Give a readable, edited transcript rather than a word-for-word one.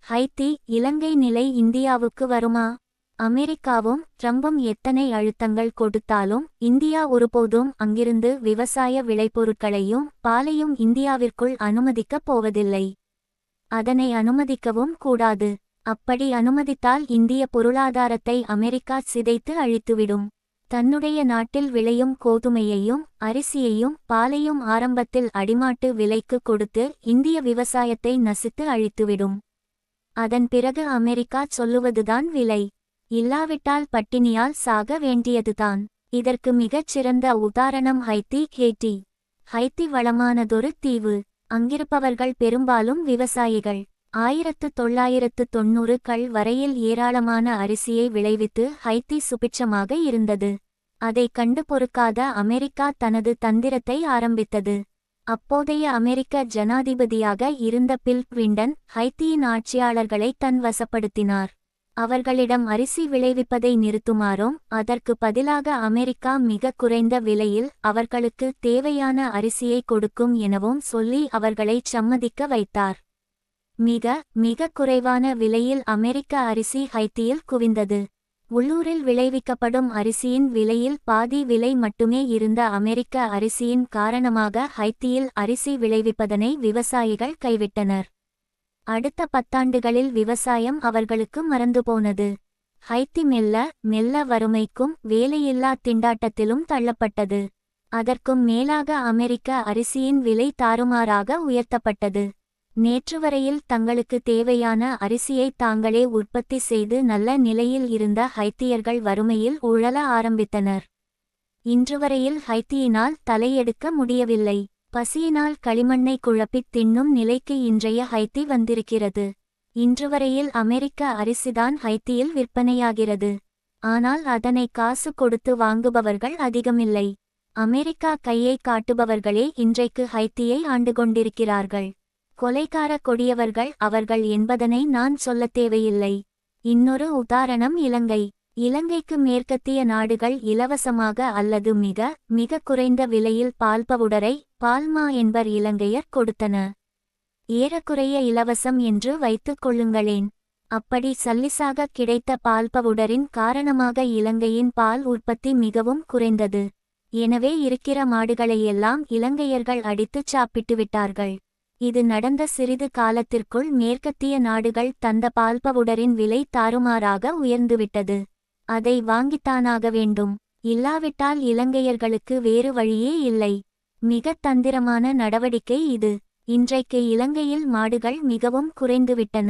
Haiti இலங்கை நிலை இந்தியாவுக்கு வருமா? அமெரிக்காவும் ட்ரம்பும் எத்தனை அழுத்தங்கள் கொடுத்தாலும் இந்தியா ஒருபோதும் அங்கிருந்து விவசாய விளைபொருட்களையும் பாலையும் இந்தியாவிற்குள் அனுமதிக்கப் போவதில்லை. அதனை அனுமதிக்கவும் கூடாது. அப்படி அனுமதித்தால் இந்திய பொருளாதாரத்தை அமெரிக்கா சிதைத்து அழித்துவிடும். தன்னுடைய நாட்டில் விளையும் கோதுமையையும் அரிசியையும் பாலையும் ஆரம்பத்தில் அடிமாட்டு விலைக்கு கொடுத்து இந்திய விவசாயத்தை நசித்து அழித்துவிடும். அதன் பிறகு அமெரிக்கா சொல்லுவதுதான் விலை. இல்லாவிட்டால் பட்டினியால் சாக வேண்டியதுதான். இதற்கு மிகச் சிறந்த உதாரணம் ஹைத்தி. ஹைத்தி வளமானதொரு தீவு. அங்கிருப்பவர்கள் பெரும்பாலும் விவசாயிகள். 1990கள் வரையில் ஏராளமான அரிசியை விளைவித்து ஹைத்தி சுபிட்சமாக இருந்தது. அதை கண்டு பொறுக்காத அமெரிக்கா தனது தந்திரத்தை ஆரம்பித்தது. அப்போதைய அமெரிக்க ஜனாதிபதியாக இருந்த பில் கிளின்டன் ஹைத்தியின் ஆட்சியாளர்களை தன் வசப்படுத்தினார். அவர்களிடம் அரிசி விளைவிப்பதை நிறுத்துமாறும் அதற்கு பதிலாக அமெரிக்கா மிக குறைந்த விலையில் அவர்களுக்கு தேவையான அரிசியை கொடுக்கும் எனவும் சொல்லி அவர்களை சம்மதிக்க வைத்தார். மிக குறைவான விலையில் அமெரிக்க அரிசி ஹைத்தியில் குவிந்தது. உள்ளூரில் விளைவிக்கப்படும் அரிசியின் விலையில் பாதி விலை மட்டுமே இருந்த அமெரிக்க அரிசியின் காரணமாக ஹைத்தியில் அரிசி விளைவிப்பதனை விவசாயிகள் கைவிட்டனர். அடுத்த 10 ஆண்டுகளில் விவசாயம் அவர்களுக்கு மறந்துபோனது. ஹைத்தி மெல்ல வறுமைக்கும் வேலையில்லா திண்டாட்டத்திலும் தள்ளப்பட்டது. அதற்கும் மேலாக அமெரிக்க அரிசியின் விலை தாறுமாறாக உயர்த்தப்பட்டது. நேற்று வரையில் தங்களுக்கு தேவையான அரிசியை தாங்களே உற்பத்தி செய்து நல்ல நிலையில் இருந்த ஹைத்தியர்கள் வறுமையில் உழல ஆரம்பித்தனர். இன்றுவரையில் ஹைத்தியினால் தலையெடுக்க முடியவில்லை. பசியினால் களிமண்ணை குழப்பித் தின்னும் நிலைக்கு இன்றைய ஹைத்தி வந்திருக்கிறது. இன்றுவரையில் அமெரிக்க அரிசிதான் ஹைத்தியில் விற்பனையாகிறது. ஆனால் அதனை காசு கொடுத்து வாங்குபவர்கள் அதிகமில்லை. அமெரிக்கா கையை காட்டுபவர்களே இன்றைக்கு ஹைத்தியை ஆண்டு கொண்டிருக்கிறார்கள். கொலைகார கொடியவர்கள் அவர்கள் என்பதனை நான் சொல்லத் தேவையில்லை. இன்னொரு உதாரணம் இலங்கை. இலங்கைக்கு மேற்கத்திய நாடுகள் இலவசமாக அல்லது மிக குறைந்த விலையில் பால் பவுடரை பால்மா என்பர் இலங்கையர் கொடுத்தன. ஏறக்குறைய இலவசம் என்று வைத்துக் கொள்ளுங்களேன். அப்படி சல்லிசாக கிடைத்த பால் பவுடரின் காரணமாக இலங்கையின் பால் உற்பத்தி மிகவும் குறைந்தது. எனவே இருக்கிற மாடுகளையெல்லாம் இலங்கையர்கள் அடித்துச் சாப்பிட்டுவிட்டார்கள். இது நடந்த சிறிது காலத்திற்குள் மேற்கத்திய நாடுகள் தந்த பால் பவுடரின் விலை தாறுமாறாக உயர்ந்துவிட்டது. அதை வாங்கித்தானாக வேண்டும். இல்லாவிட்டால் இலங்கையர்களுக்கு வேறு வழியே இல்லை. மிக தந்திரமான நடவடிக்கை இது. இன்றைக்கு இலங்கையில் மாடுகள் மிகவும் குறைந்துவிட்டன.